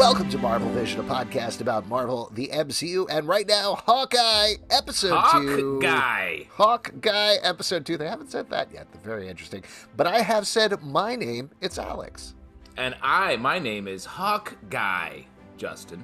Welcome to Marvel Vision, a podcast about Marvel, the MCU, and right now, Hawkeye, episode 2. Hawkeye, episode 2. They haven't said that yet. They're very interesting. But I have said my name. It's Alex. And my name is Hawkeye, Justin.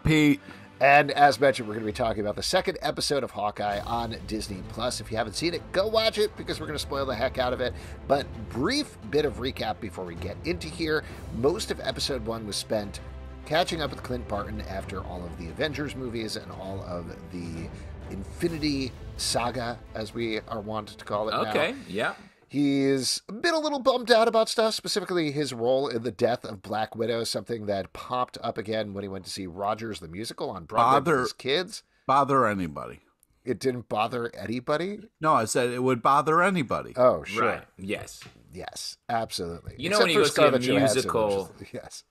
Pete. And as mentioned, we're going to be talking about the second episode of Hawkeye on Disney+. If you haven't seen it, go watch it because we're going to spoil the heck out of it. But brief bit of recap before we get into here. Most of episode 1 was spent catching up with Clint Barton after all of the Avengers movies and all of the Infinity Saga, as we are wanted to call it now. Okay, yeah. He's been a little bummed out about stuff, specifically his role in the death of Black Widow, something that popped up again when he went to see Rogers the Musical on Broadway with his kids. Bother anybody. It didn't bother anybody? No, I said it would bother anybody. Oh, sure. Right, yes. Yes, absolutely. You know, when you go see a musical, yes.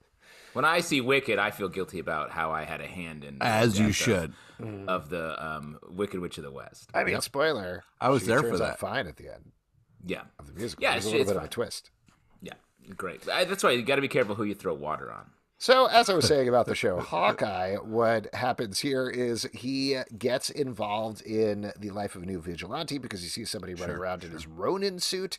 When I see Wicked, I feel guilty about how I had a hand in as you should of the Wicked Witch of the West. I mean, spoiler. I was there for turns that. Out fine at the end. Yeah. Of the musical. Yeah, There's a little bit of a twist. Yeah, great. That's why you got to be careful who you throw water on. So, as I was saying about the show, Hawkeye, what happens here is he gets involved in the life of a new vigilante because he sees somebody running around in his Ronin suit,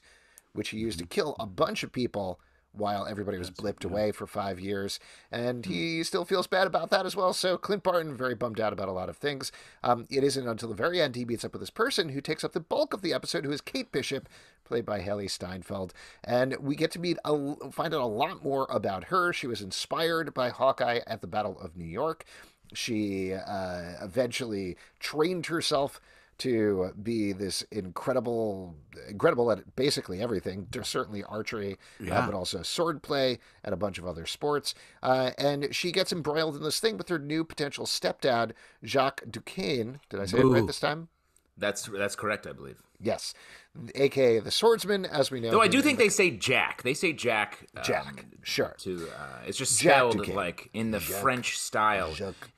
which he used to kill a bunch of people while everybody was blipped away for 5 years. And he still feels bad about that as well. So Clint Barton, very bummed out about a lot of things. It isn't until the very end he meets up with this person who takes up the bulk of the episode, who is Kate Bishop, played by Haley Steinfeld. And we get to find out a lot more about her. She was inspired by Hawkeye at the Battle of New York. She eventually trained herself to be this incredible at basically everything, certainly archery, but also swordplay and a bunch of other sports. And she gets embroiled in this thing with her new potential stepdad, Jacques Duquesne. Did I say it right this time? That's correct, I believe. Yes, a.k.a. the swordsman, as we know. Though I do think they say Jack. They say Jack. Jack, sure. It's just Jack spelled Duquesne. like in the French style. Jacques.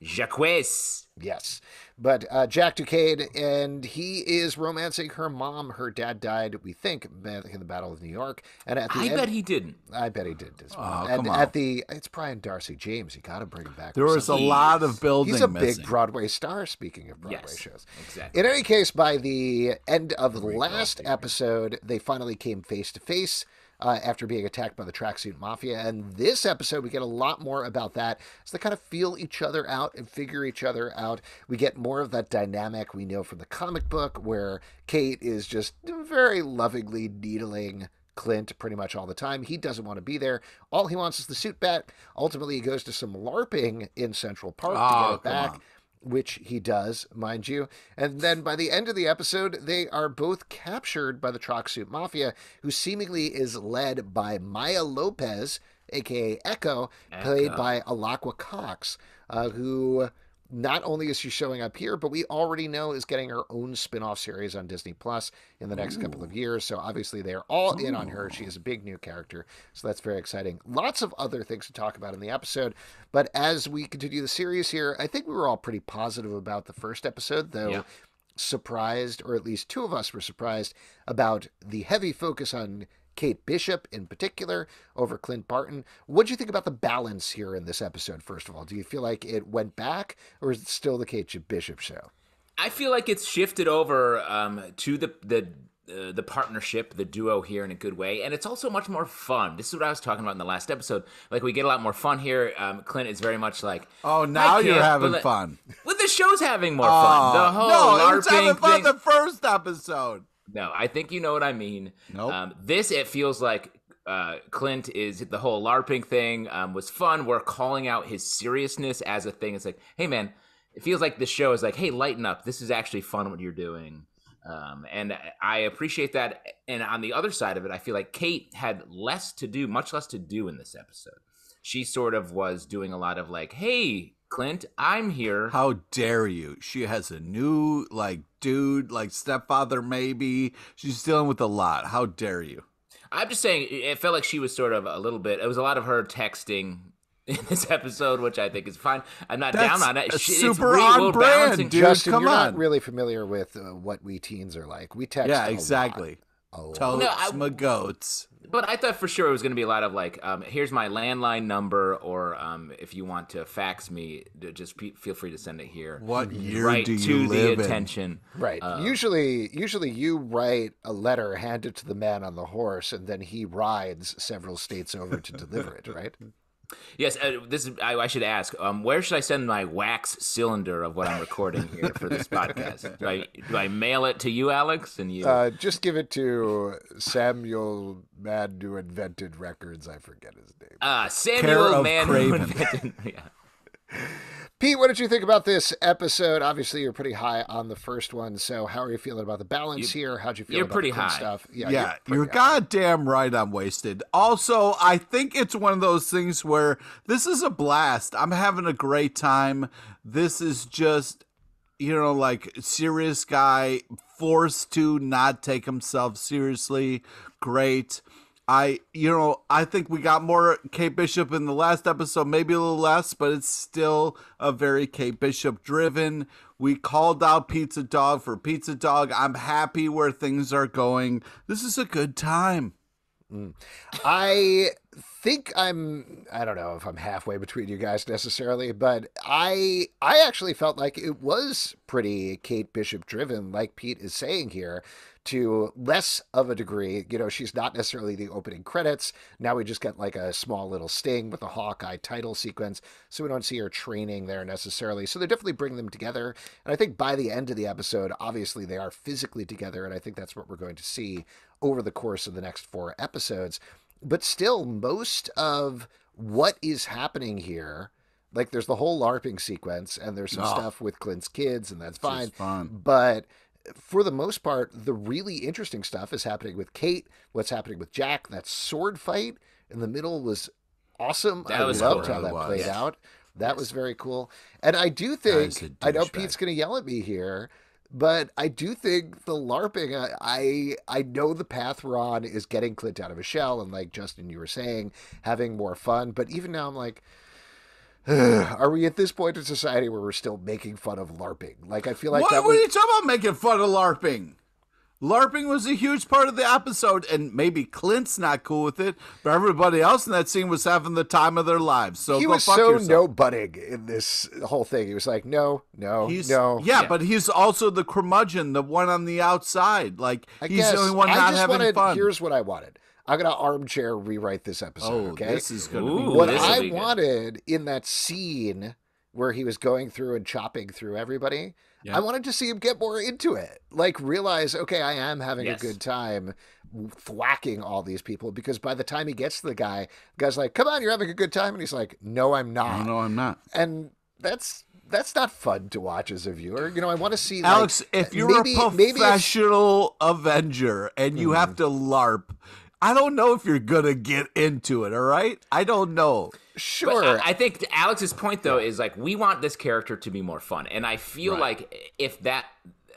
Yes. But Jack Duquesne, and he is romancing her mom. Her dad died, we think, in the Battle of New York. And at the end, bet he didn't. I bet he did as well. Oh, and come on. it's Brian Darcy James. You got to bring him back. There was a lot of building He's a missing. big Broadway star, speaking of Broadway shows. Exactly. In any case, by the end of the last episode, they finally came face to face after being attacked by the tracksuit mafia. And this episode, we get a lot more about that. So they kind of feel each other out and figure each other out. We get more of that dynamic we know from the comic book, where Kate is just very lovingly needling Clint pretty much all the time. He doesn't want to be there. All he wants is the suit back. Ultimately, he goes to some LARPing in Central Park to get it back. Which he does, mind you. And then by the end of the episode, they are both captured by the Tracksuit Mafia, who seemingly is led by Maya Lopez, a.k.a. Echo, played by Alaqua Cox, who not only is she showing up here, but we already know is getting her own spin-off series on Disney Plus in the next couple of years. So obviously they are all in on her. She is a big new character. So that's very exciting. Lots of other things to talk about in the episode. But as we continue the series here, I think we were all pretty positive about the first episode, though surprised, or at least two of us were surprised about the heavy focus on Kate Bishop in particular over Clint Barton. What do you think about the balance here in this episode, first of all? Do you feel like it went back, or is it still the Kate Bishop show? I feel like it's shifted over to the partnership, the duo here in a good way, and it's also much more fun. This is what I was talking about in the last episode. Like, we get a lot more fun here. Clint is very much like, oh, now you're having fun. Well, the show's having more fun. The whole LARPing it was having fun thing. the first episode. No, I think you know what I mean. Nope. This, it feels like Clint is, the whole LARPing thing was fun. We're calling out his seriousness as a thing. It's like, hey, man, it feels like the show is like, hey, lighten up. This is actually fun what you're doing. And I appreciate that. And on the other side of it, I feel like Kate had much less to do in this episode. She sort of was doing a lot of like, hey, Clint, I'm here. How dare you? She has a new, dude, stepfather maybe. She's dealing with a lot. How dare you? I'm just saying, it felt like she was sort of a little bit, it was a lot of her texting in this episode, which I think is fine. I'm not down on it. Super on brand, dude. Justin, Come you're on. not really familiar with what we teens are like. We text exactly. Totes my goats. But I thought for sure it was going to be a lot of like, here's my landline number, or if you want to fax me, just feel free to send it here. What year right do you to live the in? attention. Right. Usually you write a letter, hand it to the man on the horse, and then he rides several states over to deliver it, right? Yes, this is. I should ask. Where should I send my wax cylinder of what I'm recording here for this podcast? Do I mail it to you, Alex? And you Just give it to Samuel Man Who Invented Records. I forget his name. Samuel Man Who Invented. Yeah. Pete, what did you think about this episode? Obviously, you're pretty high on the first one. So, how are you feeling about the balance here? How'd you feel about pretty the Clint high. stuff? You're goddamn right. I'm wasted. Also, I think it's one of those things where this is a blast. I'm having a great time. This is just, like serious guy forced to not take himself seriously. Great. I think we got more Kate Bishop in the last episode, maybe a little less, but it's still a very Kate Bishop driven. We called out Pizza Dog for Pizza Dog. I'm happy where things are going. This is a good time. I think I don't know if I'm halfway between you guys necessarily, but I actually felt like it was pretty Kate Bishop driven, like Pete is saying here, to less of a degree. She's not necessarily the opening credits. Now we just get like a small little sting with the Hawkeye title sequence, so we don't see her training there necessarily. So they're definitely bringing them together. And I think by the end of the episode, obviously they are physically together, and I think that's what we're going to see over the course of the next 4 episodes. But still, most of what is happening here, like there's the whole LARPing sequence, and there's some stuff with Clint's kids, and that's fine. But for the most part, the really interesting stuff is happening with Kate, what's happening with Jack. That sword fight in the middle was awesome. I loved how that played out. That was very cool. And I do think, I know Pete's going to yell at me here, but I do think the LARPing, I know the path we're on is getting Clint out of his shell, and like Justin, you were saying, having more fun. But even now I'm like, are we at this point in society where we're still making fun of LARPing? Like, I feel like what are you talking about making fun of LARPing? LARPing was a huge part of the episode, and maybe Clint's not cool with it, but everybody else in that scene was having the time of their lives. So he go was fuck so yourself. no-butting in this whole thing. He was like, no. Yeah, but he's also the curmudgeon, the one on the outside. Like, he's the only one not having fun. Here's what I wanted. I'm going to armchair rewrite this episode, okay? This is going to be what I wanted in that scene where he was going through and chopping through everybody, I wanted to see him get more into it. Like, realize, okay, I am having a good time thwacking all these people, because by the time he gets to the guy's like, come on, you're having a good time? And he's like, no, I'm not. No, I'm not. And that's not fun to watch as a viewer. I want to see, Alex, if you're a professional Avenger and you have to LARP, I don't know if you're going to get into it, all right? I don't know. Sure. I think Alex's point, though, is like, we want this character to be more fun. And I feel like if that,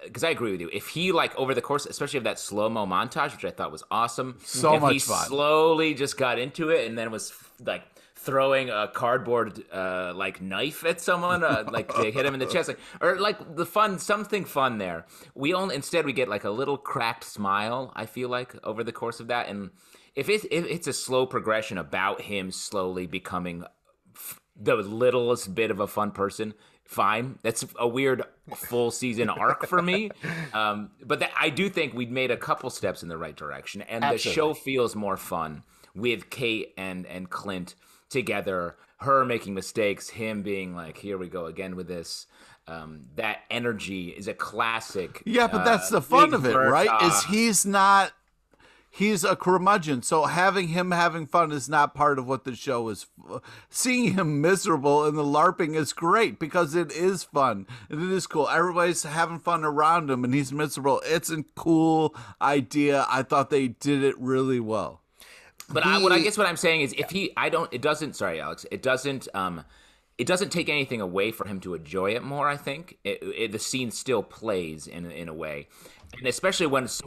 because I agree with you, if he, like, over the course, especially of that slow-mo montage, which I thought was awesome. So much fun. If he slowly just got into it and then was, like, throwing a cardboard like knife at someone, like to hit him in the chest, like, or like something fun there. Instead we get like a little cracked smile, I feel like, over the course of that. And if it's a slow progression about him slowly becoming the littlest bit of a fun person, fine. That's a weird full season arc for me. But I do think we'd made a couple steps in the right direction, and the show feels more fun with Kate and Clint together, her making mistakes, him being like, here we go again with this. That energy is a classic. Yeah, but that's the fun of it, right? He's a curmudgeon, so having him having fun is not part of what the show is. Seeing him miserable in the LARPing is great, because it is fun and it is cool. Everybody's having fun around him and he's miserable. It's a cool idea. I thought they did it really well. But I guess what I'm saying is, sorry, Alex, it doesn't take anything away for him to enjoy it more. I think the scene still plays in a way, and especially when so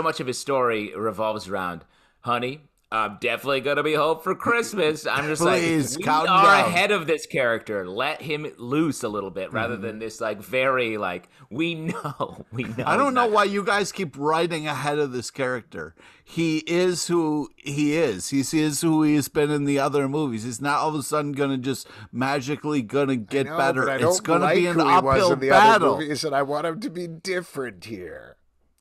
much of his story revolves around, honey, I'm definitely gonna be home for Christmas. I'm just Please, like, we count are down. ahead of this character. Let him loose a little bit, rather than this like very like we know. I don't know why you guys keep writing ahead of this character. He is who he is. He is who he's been in the other movies. He's not all of a sudden gonna just magically gonna get better. But I don't It's gonna like be an who he was uphill in the other battle. movies, and I want him to be different here.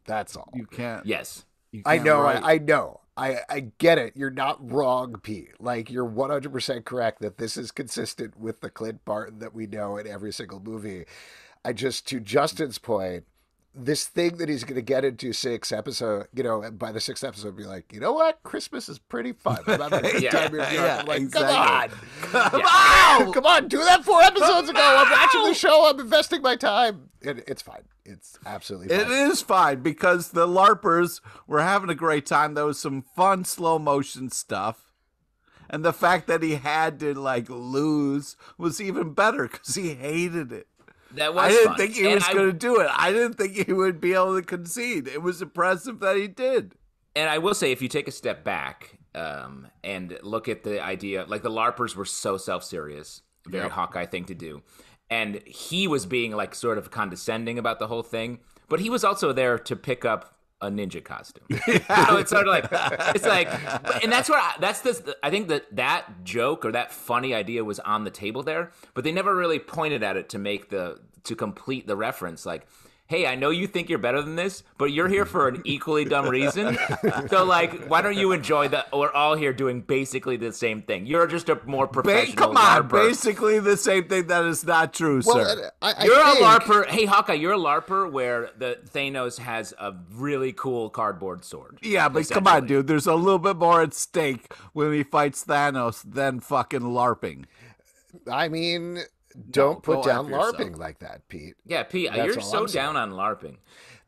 That's all. You can't. Yes. You I can't know, write- I know. I get it. You're not wrong, Pete. Like, you're 100% correct that this is consistent with the Clint Barton that we know in every single movie. I just, to Justin's point, this thing that he's going to get into by the sixth episode, be like, you know what? Christmas is pretty fun. I'm having a good time here. I'm like, exactly. come on. Come on. Do that 4 episodes ago. I'm watching the show. I'm investing my time. It's fine. It's absolutely fine. It is fine because the LARPers were having a great time. There was some fun slow motion stuff. And the fact that he had to like lose was even better because he hated it. That was I didn't fun. think he was going to do it. I didn't think he would be able to concede. It was impressive that he did. And I will say, if you take a step back and look at the idea, like the LARPers were so self-serious, very Hawkeye thing to do. And he was being like sort of condescending about the whole thing, but he was also there to pick up a ninja costume. So it's sort of like, it's like, and that's where I think that joke or that funny idea was on the table there, but they never really pointed at it to complete the reference. Like, hey, I know you think you're better than this, but you're here for an equally dumb reason. So, like, why don't you enjoy that? We're all here doing basically the same thing. You're just a more professional Come on, LARPer. basically the same thing. That is not true, sir. You're a LARPer. Hey, Hawkeye, you're a LARPer where the Thanos has a really cool cardboard sword. Yeah, but come on, dude. There's a little bit more at stake when he fights Thanos than fucking LARPing. I mean, don't put down after yourself. LARPing like that, Pete. Yeah, Pete, That's you're all so I'm saying. down on LARPing.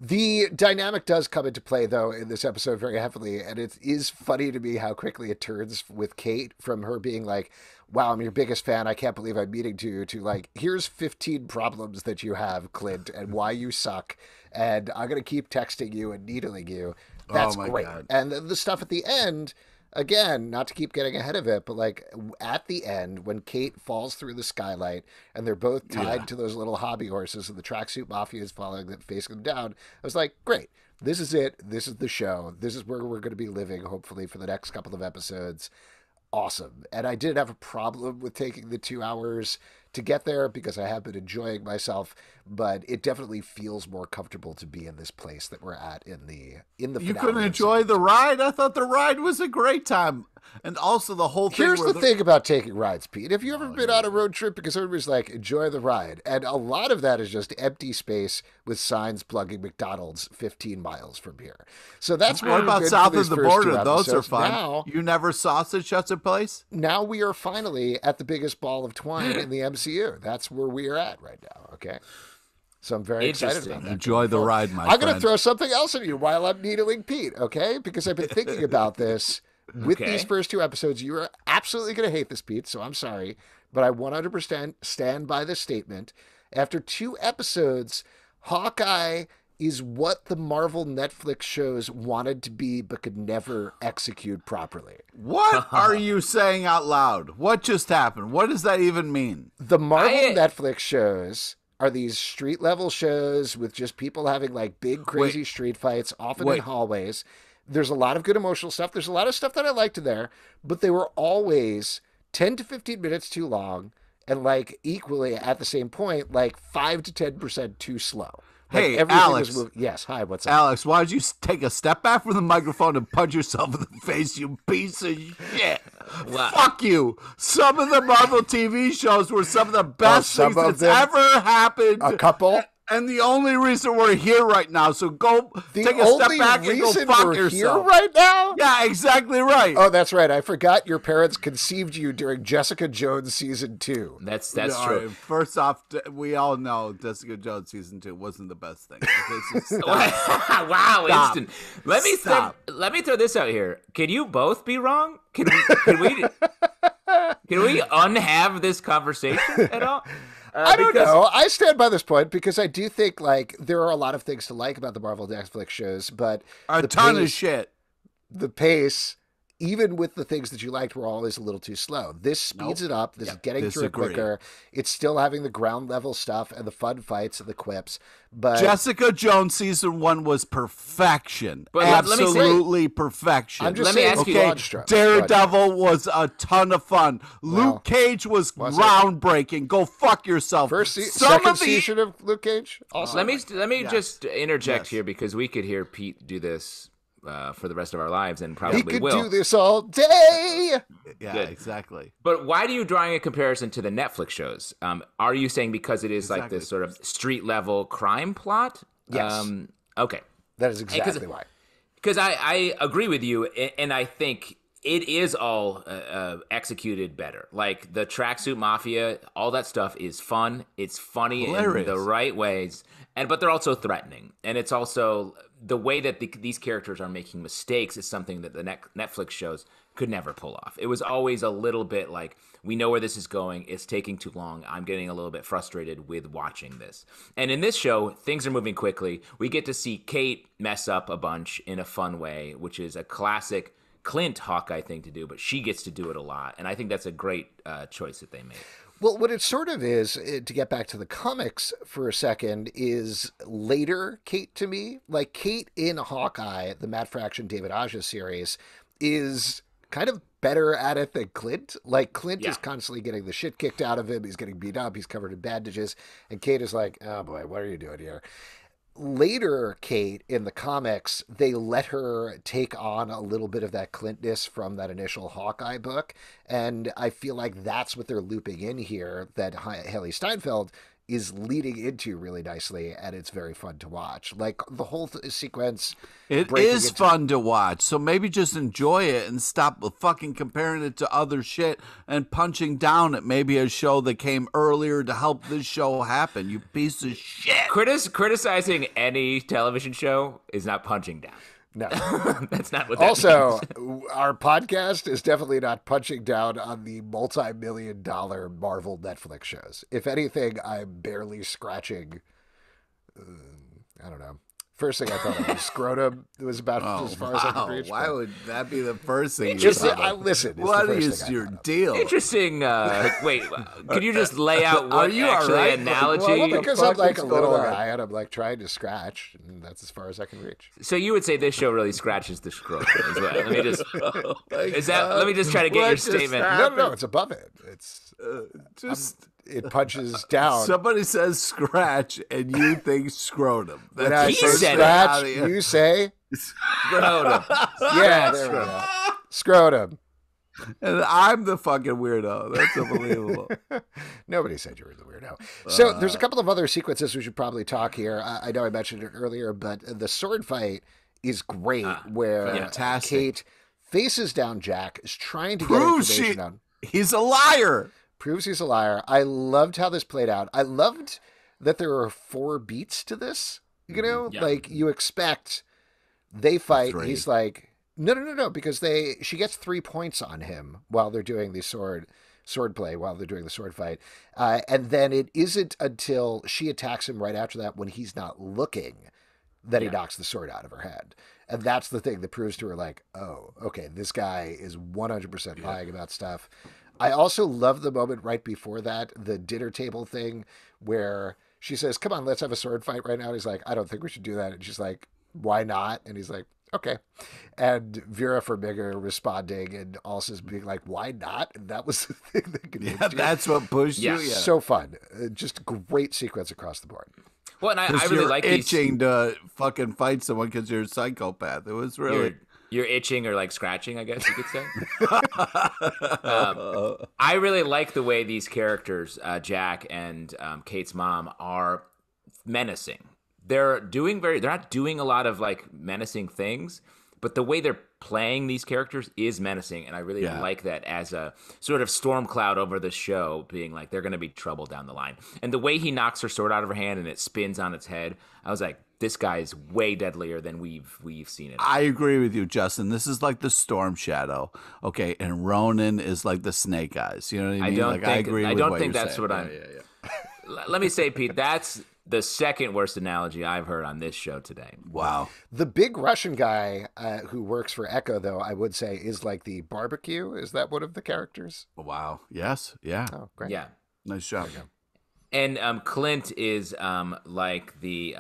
The dynamic does come into play, though, in this episode very heavily, and it is funny to me how quickly it turns with Kate from her being like, wow, I'm your biggest fan, I can't believe I'm meeting you, to like, here's 15 problems that you have, Clint, and why you suck, and I'm going to keep texting you and needling you. That's great. God. And the stuff at the end, again, not to keep getting ahead of it, but like at the end when Kate falls through the skylight and they're both tied to those little hobby horses and the tracksuit mafia is following them, facing them down, I was like, great. This is it. This is the show. This is where we're going to be living, hopefully, for the next couple of episodes. Awesome. And I didn't have a problem with taking the 2 hours to get there because I have been enjoying myself, but it definitely feels more comfortable to be in this place that we're at in the finale. You couldn't enjoy the ride? I thought the ride was a great time. And also the whole thing. Here's the thing about taking rides, Pete. Have you ever been on a road trip because everybody's like, enjoy the ride? And a lot of that is just empty space with signs plugging McDonald's 15 miles from here. So that's What about south of the border? Those are fun. Now, You never sausage at a place? now we are finally at the biggest ball of twine in the MCU. That's where we are at right now, okay? So I'm very excited about that. Enjoy the ride, my I'm going to friend. throw something else at you while I'm needling Pete, okay? Because I've been thinking about this with these first 2 episodes. You are absolutely going to hate this, Pete, so I'm sorry. But I 100% stand by this statement. After 2 episodes, Hawkeye is what the Marvel Netflix shows wanted to be but could never execute properly. What are you saying out loud? What just happened? What does that even mean? The Marvel Netflix shows are these street level shows with just people having like big crazy street fights, often in hallways. There's a lot of good emotional stuff. There's a lot of stuff that I liked in there, but they were always 10 to 15 minutes too long and like equally at the same point, like 5 to 10% too slow. Like Hey, everything Alex. was moving. Yes, hi, what's up? Alex, why don't you take a step back from the microphone and punch yourself in the face, you piece of shit? Wow. Fuck you. Some of the Marvel TV shows were some of the best some things of that's them- ever happened. A couple. And the only reason we're here right now, so go The take a step only back and go reason fuck we're yourself. here right now? Yeah, exactly right. Oh, that's right. I forgot your parents conceived you during Jessica Jones season 2. That's All true. right, first off, we all know Jessica Jones season 2 wasn't the best thing. Okay, so stop. Wow, Stop. instant. Let me throw this out here. Can you both be wrong? Can we unhave this conversation at all? I don't know. I stand by this point because I do think like there are a lot of things to like about the Marvel Netflix shows, but A the ton of pace- shit. The pace even with the things that you liked were always a little too slow. This speeds it up. This is getting through it quicker. It's still having the ground level stuff and the fun fights and the quips. But Jessica Jones season 1 was perfection. But absolutely perfection. I'm just let me ask you, Daredevil was a ton of fun. Luke Cage was groundbreaking. Go fuck yourself. Second season of Luke Cage. Awesome. Let me just interject here, because we could hear Pete do this for the rest of our lives, and probably will. He will do this all day. Yeah, exactly. But why do you drawing a comparison to the Netflix shows? Are you saying because it is like this sort of street level crime plot? Yes. Okay. That is exactly why. Because I agree with you, and I think it is all executed better. Like the Tracksuit Mafia, all that stuff is fun. It's funny in the right ways, but they're also threatening. And it's also the way that these characters are making mistakes is something that the Netflix shows could never pull off. It was always a little bit like, we know where this is going. It's taking too long. I'm getting a little bit frustrated with watching this. And in this show, things are moving quickly. We get to see Kate mess up a bunch in a fun way, which is a classic Clint Hawkeye thing to do, but she gets to do it a lot. And I think that's a great choice that they made. Well, what it sort of is, to get back to the comics for a second, is later Kate to me. Like Kate in Hawkeye, the Matt Fraction, David Aja series, is kind of better at it than Clint. Like Clint is constantly getting the shit kicked out of him. He's getting beat up. He's covered in bandages. And Kate is like, oh boy, what are you doing here? Later, Kate, in the comics, they let her take on a little bit of that Clintness from that initial Hawkeye book. And I feel like that's what they're looping in here, that Haley Steinfeld is leading into really nicely, and it's very fun to watch. Like the whole sequence. It is fun to watch, so maybe just enjoy it and stop fucking comparing it to other shit and punching down at maybe a show that came earlier to help this show happen, you piece of shit. Criticizing any television show is not punching down. No. That's not what that also, means. Our podcast is definitely not punching down on the multi-million-dollar Marvel Netflix shows. If anything, I'm barely scratching, I don't know. First thing I thought of was scrotum. It was about as far as I could reach. Why would that be the first thing you thought of? Listen, what is your deal? Interesting. Wait, could you just lay out what analogy? Well, because I'm like a little guy and I'm like trying to scratch, and that's as far as I can reach. So you would say this show really scratches the scrotum as well. Let me just let me just try to get your statement. No, it's above it. It's it punches down. Somebody says scratch, and you think scrotum. When I say scratch, you say scrotum. Yeah, there we go. Scrotum. And I'm the fucking weirdo. That's unbelievable. Nobody said you were the weirdo. So there's a couple of other sequences we should probably talk here. I know I mentioned it earlier, but the sword fight is great, where Kate faces down Jack, is trying to get information on. He's a liar. Proves he's a liar. I loved how this played out. I loved that there are 4 beats to this. You know, like you expect they fight. He's like, no, because she gets 3 points on him while they're doing the sword play, while they're doing the sword fight. And then it isn't until she attacks him right after that, when he's not looking, that he knocks the sword out of her head. And that's the thing that proves to her, like, oh, okay, this guy is 100% lying about stuff. I also love the moment right before that, the dinner table thing, where she says, come on, let's have a sword fight right now. And he's like, I don't think we should do that. And she's like, why not? And he's like, okay. And Vera Farmiga responding, and also being like, why not? And that was the thing that could that's what pushed you. Yeah. So fun. Just great sequence across the board. Well, and I really like itching to fucking fight someone because you're a psychopath. It was really... You're itching or like scratching, I guess you could say. I really like the way these characters, Jack and Kate's mom, are menacing. They're not doing a lot of like menacing things, but the way they're playing these characters is menacing, and I really like that as a sort of storm cloud over the show, being like they're going to be trouble down the line. And the way he knocks her sword out of her hand and it spins on its head, I was like, this guy is way deadlier than we've seen it. I agree with you, Justin. This is like the Storm Shadow, okay, and Ronin is like the Snake Eyes. You know what I mean? I don't think that's what I'm. Let me say, Pete, the second worst analogy I've heard on this show today. Wow. The big Russian guy who works for Echo, though, I would say is like the barbecue. Is that one of the characters? Wow. Yes. Yeah. Oh, great. Yeah. Nice job. And Clint is like the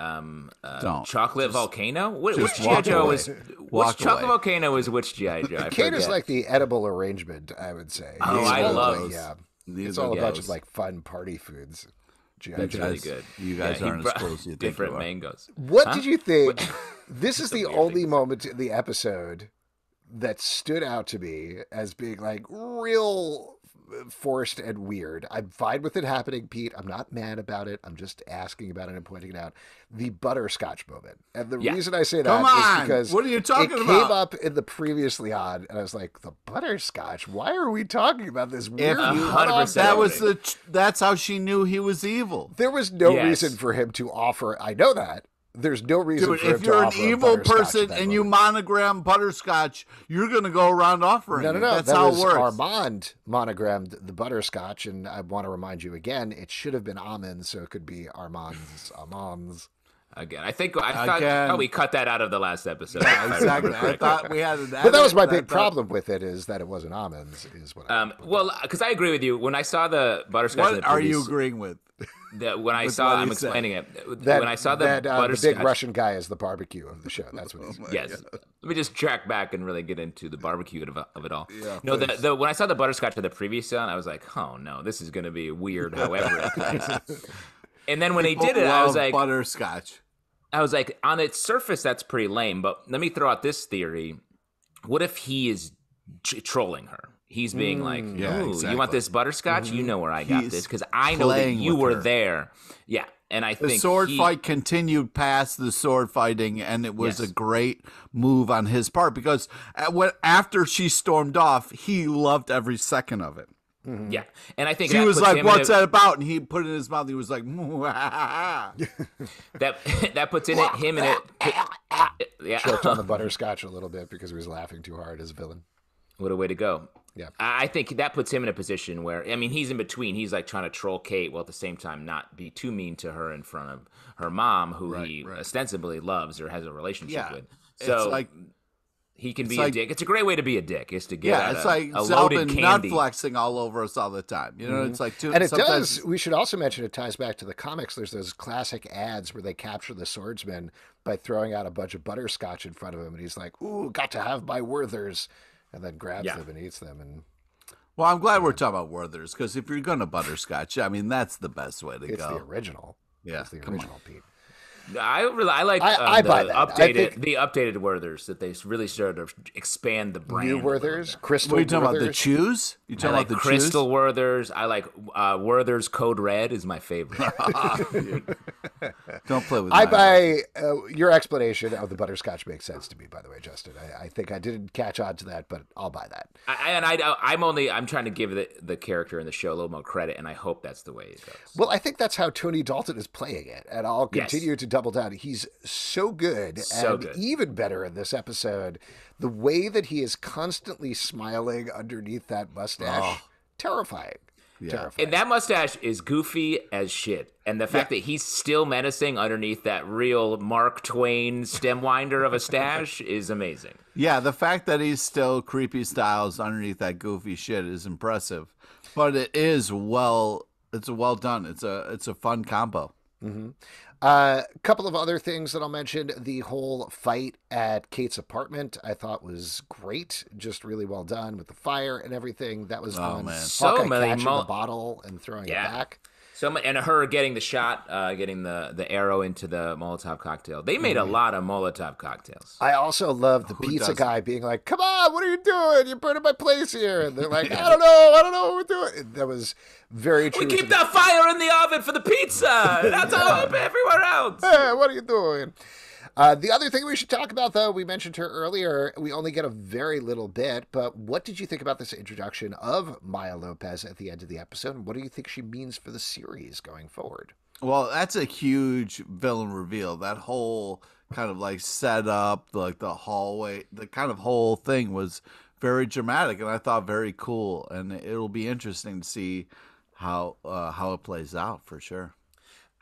chocolate volcano. Which GI Joe is? Which chocolate volcano is which GI Joe? Kate is like the edible arrangement, I would say. Oh, I love those. Yeah, it's all a bunch of like fun party foods. That's really good. You guys aren't as close as you think different you are. mangoes. What did you think? This is the only moment in the episode that stood out to me as being like real forced and weird. I'm fine with it happening, Pete. I'm not mad about it. I'm just asking about it and pointing it out. The butterscotch moment. And the reason I say that is because what are you talking it about? came up in the previously on, and I was like, the butterscotch? Why are we talking about this weird? 100%. That's how she knew he was evil. There was no reason for him to offer. I know that. There's no reason for him if you're to an offer evil butterscotch person and you monogram butterscotch, you're going to go around offering it. No. That's how it works. Armand monogrammed the butterscotch, and I want to remind you again, it should have been almonds, so it could be Armand's. Again, I thought we cut that out of the last episode. Yeah, exactly. I thought we had an But that was my big problem with it, is that it wasn't almonds. Is what. Well, because I agree with you. When I saw the butterscotch, What are you agreeing with? When I saw, I'm explaining it. When I saw the butterscotch, the big Russian guy is the barbecue of the show. That's what. Yes. Let me just track back and really get into the barbecue of it all. Yeah, no, when I saw the butterscotch for the previous one, I was like, oh no, this is going to be weird. However it plays. And then when he did it, I was like, butterscotch. I was like, on its surface, that's pretty lame. But let me throw out this theory: what if he is trolling her? He's being like, "Ooh, you want this butterscotch? You know where I got this because I know that you were there." Yeah, and I think the sword fight continued past the sword fighting, and it was a great move on his part because after she stormed off, he loved every second of it. Mm-hmm. Yeah, and I think she was like, "What's that about?" And he put it in his mouth. He was like, "That puts in it him and it." Yeah, choked on the butterscotch a little bit because he was laughing too hard as a villain. What a way to go! Yeah, I think that puts him in a position where, I mean, he's in between. He's like trying to troll Kate while at the same time not be too mean to her in front of her mom, who he ostensibly loves or has a relationship with. So it's like, he can be a dick. It's a great way to be a dick, is to get it's like a loaded Zelda candy. nut flexing all over us all the time. You know, it's like and it does. We should also mention it ties back to the comics. There's those classic ads where they capture the swordsman by throwing out a bunch of butterscotch in front of him, and he's like, "Ooh, got to have my Werthers," and then grabs them and eats them. And well, I'm glad we're talking about Werthers because if you're gonna butterscotch, I mean that's the best way to go. It's the original. Yeah, it's the original, Pete. I like I buy that. the updated Werthers that they really started to expand the brand. New Werthers, Crystal. What are you talking Werthers? about? The chews? You talking about the Crystal chews? Werthers. I like Werthers Code Red is my favorite. Don't play with. I buy your explanation of the butterscotch makes sense to me. By the way, Justin, I think I didn't catch on to that, but I'll buy that. I'm trying to give the character in the show a little more credit, and I hope that's the way it goes. Well, I think that's how Tony Dalton is playing it, and I'll continue to double down. He's so good, even better in this episode. The way that he is constantly smiling underneath that mustache, terrifying. Yeah. Terrifying. And that mustache is goofy as shit. And the fact that he's still menacing underneath that real Mark Twain stem winder of a stash is amazing. Yeah, the fact that he's still creepy styles underneath that goofy shit is impressive. But it is well done. It's a fun combo. Mm-hmm. A couple of other things that I'll mention. The whole fight at Kate's apartment I thought was great. Just really well done with the fire and everything. That was fun. Man. So many catching the bottle and throwing it back. And her getting the shot, getting the arrow into the Molotov cocktail. They made a lot of Molotov cocktails. I also love the pizza guy being like, "Come on, what are you doing? You're burning my place here." And they're like, "I don't know what we're doing." That was very true. We keep that fire in the oven for the pizza. That's all everywhere else. Hey, what are you doing? The other thing we should talk about, though, we mentioned her earlier. We only get a very little bit, but what did you think about this introduction of Maya Lopez at the end of the episode? And what do you think she means for the series going forward? Well, that's a huge villain reveal. That whole kind of like setup, like the hallway, the kind of whole thing was very dramatic, and I thought very cool. And it'll be interesting to see how it plays out for sure.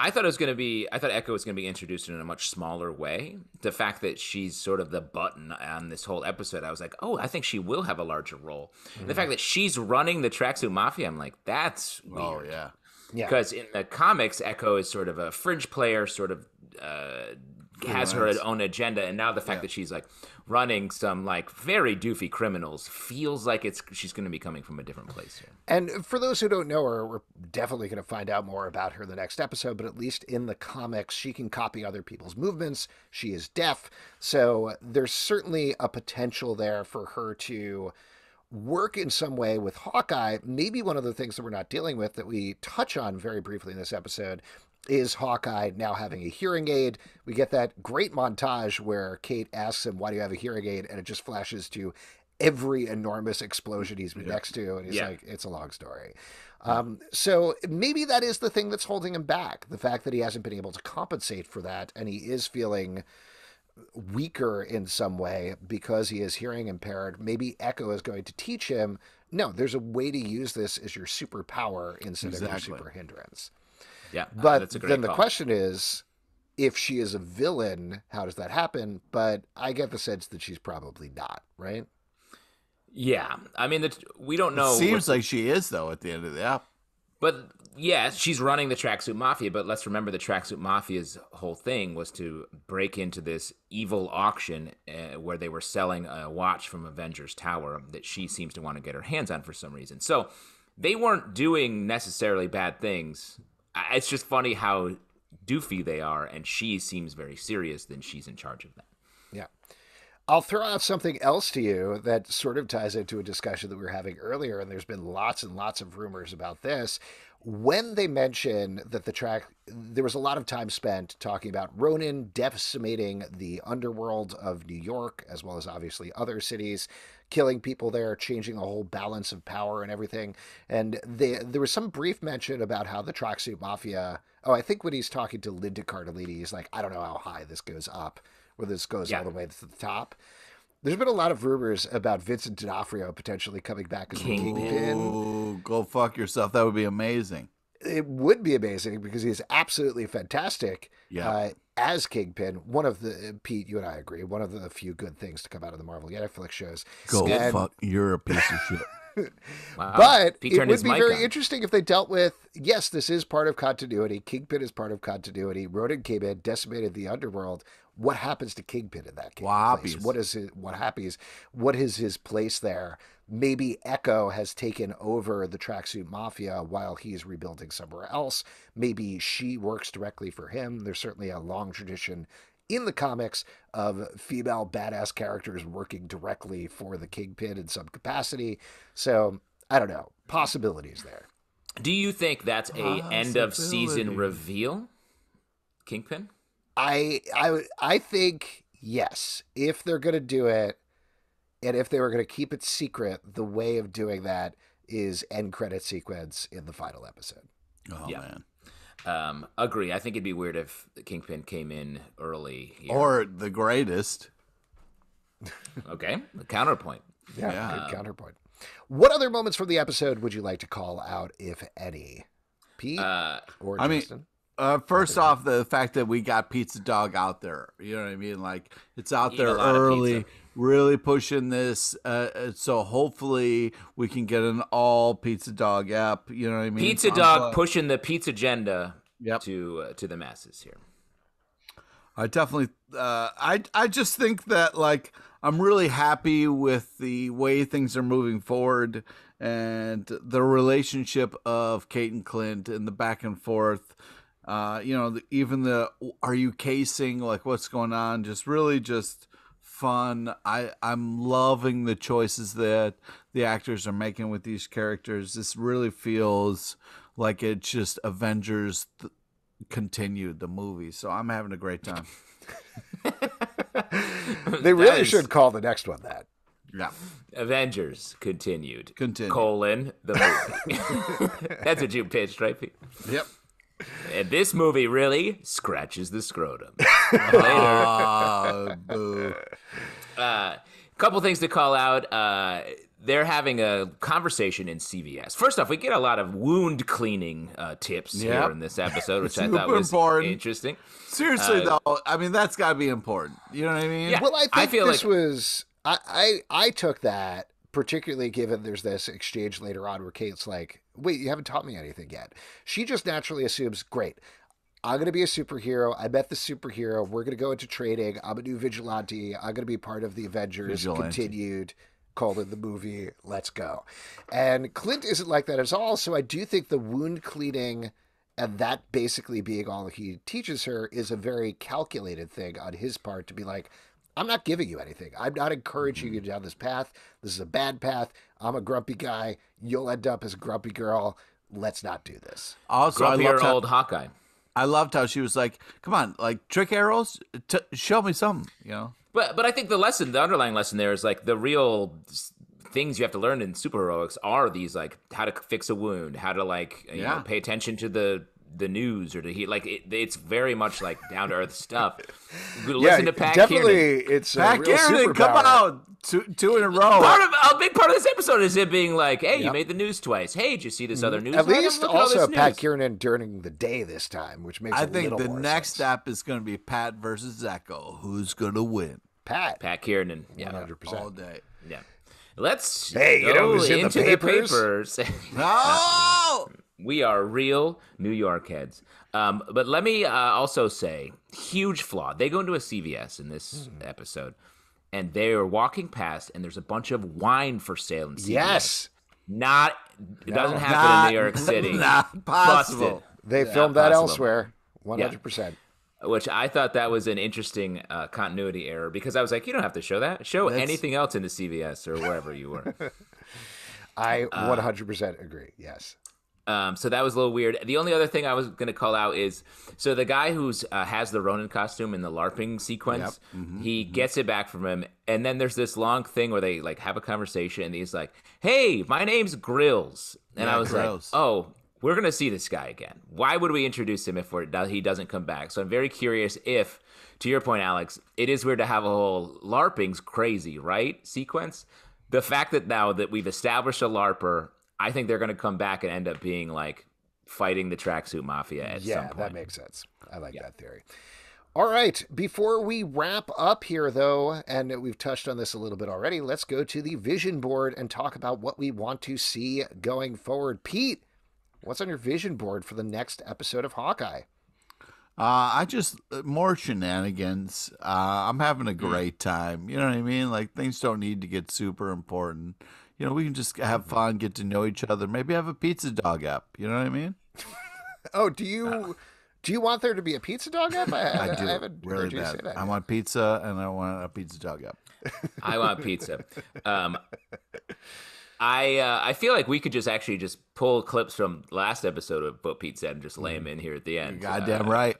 I thought Echo was going to be introduced in a much smaller way. The fact that she's sort of the button on this whole episode, I was like, oh, I think she will have a larger role. The fact that she's running the Tracksuit Mafia, I'm like, that's weird. Oh, yeah. Because in the comics, Echo is sort of a fringe player, sort of has her own agenda, and now the fact that she's like running some like very doofy criminals feels like she's going to be coming from a different place here. And for those who don't know her, we're definitely going to find out more about her in the next episode, but at least in the comics, she can copy other people's movements. She is deaf, so there's certainly a potential there for her to work in some way with Hawkeye. Maybe one of the things that we're not dealing with that we touch on very briefly in this episode is Hawkeye now having a hearing aid. We get that great montage where Kate asks him, why do you have a hearing aid? And it just flashes to every enormous explosion he's been next to. And he's like, it's a long story. So maybe that is the thing that's holding him back. The fact that he hasn't been able to compensate for that. And he is feeling weaker in some way because he is hearing impaired. Maybe Echo is going to teach him, no, there's a way to use this as your superpower instead of your super hindrance. Yeah, but that's a great then the call. question is, if she is a villain, how does that happen? But I get the sense that she's probably not, right? Yeah, I mean, we don't know. It seems like she is, though, at the end of the app. But yeah, she's running the Tracksuit Mafia, but let's remember the Tracksuit Mafia's whole thing was to break into this evil auction where they were selling a watch from Avengers Tower that she seems to want to get her hands on for some reason. So they weren't doing necessarily bad things. It's just funny how doofy they are, and she seems very serious, then she's in charge of that. Yeah. I'll throw out something else to you that sort of ties into a discussion that we were having earlier, and there's been lots and lots of rumors about this. When they mention that there was a lot of time spent talking about Ronin decimating the underworld of New York, as well as obviously other cities, killing people there, changing a whole balance of power and everything. And there was some brief mention about how the Tracksuit Mafia, I think when he's talking to Linda Cardellini, he's like, I don't know how high this goes up, whether this goes all the way to the top. There's been a lot of rumors about Vincent D'Onofrio potentially coming back as the Kingpin. Oh, go fuck yourself. That would be amazing. It would be amazing because he's absolutely fantastic as Kingpin. One of the, Pete, you and I agree, one of the few good things to come out of the Marvel Netflix shows. Go fuck, you're a piece of shit. Wow. But Pete it turned would his be mic very on. interesting if they dealt with, yes, this is part of continuity. Kingpin is part of continuity. Ronin came in, decimated the underworld. What happens to Kingpin in that case? What is his place there? Maybe Echo has taken over the Tracksuit Mafia while he's rebuilding somewhere else. Maybe she works directly for him. There's certainly a long tradition in the comics of female badass characters working directly for the Kingpin in some capacity. So, I don't know. Possibilities there. Do you think that's a end of season reveal, Kingpin? I think yes. If they're going to do it, and if they were going to keep it secret, the way of doing that is end credit sequence in the final episode. Oh, man. Agree. I think it'd be weird if the Kingpin came in early here. Or the greatest. Okay, the counterpoint. Yeah, good counterpoint. What other moments from the episode would you like to call out, if any? Pete or Justin? First off, the fact that we got Pizza Dog out there. You know what I mean? Like, it's out Eating there a lot of early, pizza. really pushing this. So hopefully we can get an all Pizza Dog app. You know what I mean? Pizza Dog pushing the pizza agenda Yep. to the masses here. I definitely, I just think that, like, I'm really happy with the way things are moving forward and the relationship of Kate and Clint and the back and forth. Even the, are you casing, like, what's going on? Just really just fun. I'm loving the choices that the actors are making with these characters. This really feels like it's just Avengers continued the movie. So I'm having a great time. They really should call the next one that. Yeah. Avengers continued. Continue. Colon, the movie. That's what you pitched, right, Pete? Yep. And this movie really scratches the scrotum. Oh, boo. Couple things to call out. they're having a conversation in CVS. First off, we get a lot of wound cleaning tips here in this episode, which I thought was interesting. Seriously, though, I mean, that's got to be important. You know what I mean? Yeah. Well, I think this was... I took that, particularly given there's this exchange later on where Kate's like, wait, you haven't taught me anything yet. She just naturally assumes, great, I'm going to be a superhero. I met the superhero. We're going to go into trading. I'm a new vigilante. I'm going to be part of the Avengers continued, called in the movie. Let's go. And Clint isn't like that at all. So I do think the wound cleaning and that basically being all he teaches her is a very calculated thing on his part to be like, I'm not giving you anything. I'm not encouraging you down this path. This is a bad path. I'm a grumpy guy. You'll end up as a grumpy girl. Let's not do this. Also, I loved old Hawkeye. I loved how she was like, come on, like trick arrows, show me something, you know? But I think the underlying lesson there is like the real things you have to learn in superheroics are these, like how to fix a wound, how to like, you know, pay attention to the news or to heat. Like it's very much like down to earth stuff. Listen to Pat definitely Kiernan. It's Pat Kiernan, come out two in a row. A big part of this episode is it being like, hey, you made the news twice. Hey, did you see this other news? At least also Pat Kiernan during the day this time, which makes I it a little think more the next sense. step is going to be Pat versus Echo. Who's going to win? Pat Kiernan, 100% all day. Yeah. Let's go into the papers. No! We are real New York heads. But let me also say, huge flaw. They go into a CVS in this episode, and they are walking past, and there's a bunch of wine for sale in CVS. Yes. It doesn't happen in New York City. Not possible. Busted. They filmed that elsewhere. 100%. Yeah. Which I thought that was an interesting continuity error because I was like, you don't have to show that. Show anything else in the CVS or wherever you were. I 100% agree. Yes. So that was a little weird. The only other thing I was going to call out is, so the guy who's has the Ronin costume in the LARPing sequence, he gets it back from him, and then there's this long thing where they like have a conversation, and he's like, "Hey, my name's Grills," and I was Grills. like, "Oh, we're going to see this guy again. Why would we introduce him if he doesn't come back?" So I'm very curious if, to your point, Alex, it is weird to have a whole LARPing's crazy, right, sequence. The fact that now that we've established a LARPer, I think they're going to come back and end up being like fighting the tracksuit mafia at some point. Yeah, that makes sense. I like that theory. All right. Before we wrap up here, though, and we've touched on this a little bit already, let's go to the vision board and talk about what we want to see going forward. Pete, what's on your vision board for the next episode of Hawkeye? More shenanigans. I'm having a great time. You know what I mean? Like, things don't need to get super important. You know, we can just have fun, get to know each other, maybe have a pizza dog app. You know what I mean? Oh, do you want there to be a pizza dog app? I do. I haven't really heard you bad. say that. I want pizza, and I want a pizza dog app. I want pizza. I feel like we could just pull clips from last episode of what Pete said and just lay them in here at the end. You're goddamn right.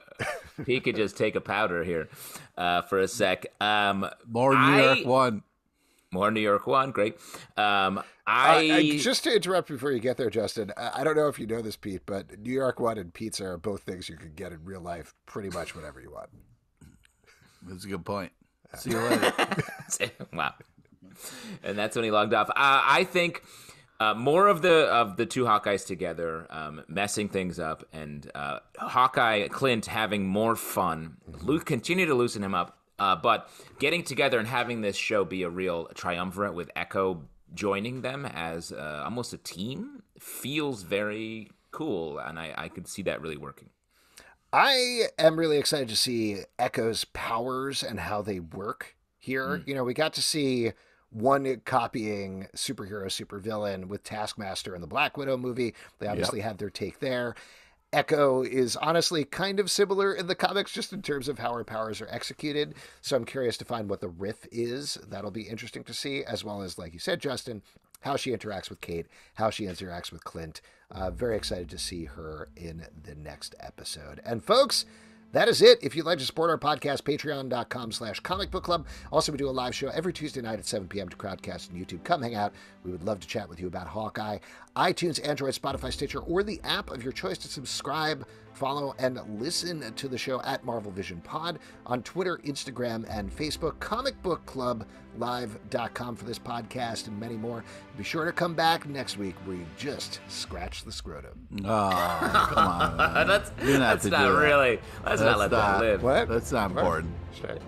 Pete could just take a powder here for a sec. More New York one. More New York one, great. Just to interrupt before you get there, Justin, I don't know if you know this, Pete, but New York one and pizza are both things you can get in real life pretty much whenever you want. That's a good point. See you later. Wow. And that's when he logged off. I think more of the two Hawkeyes together, messing things up, and Hawkeye Clint having more fun, continue to loosen him up. But getting together and having this show be a real triumvirate with Echo joining them as almost a team feels very cool, and I could see that really working. I am really excited to see Echo's powers and how they work here. You know, we got to see one copying superhero, supervillain with Taskmaster in the Black Widow movie. They obviously had their take there. Echo is honestly kind of similar in the comics just in terms of how her powers are executed. So I'm curious to find what the riff is. That'll be interesting to see, as well as, like you said, Justin, how she interacts with Kate, how she interacts with Clint. Very excited to see her in the next episode. And folks, that is it. If you'd like to support our podcast, patreon.com/comicbookclub. Also, we do a live show every Tuesday night at 7 p.m. to Crowdcast and YouTube. Come hang out. We would love to chat with you about Hawkeye. iTunes, Android, Spotify, Stitcher, or the app of your choice to subscribe, Follow and listen to the show at Marvel Vision Pod on Twitter, Instagram, and Facebook. comicbookclublive.com for this podcast and many more. Be sure to come back next week where you just scratch the scrotum. Oh, come on, man. That's not really. Let's not let that live. What? That's not important. Straight.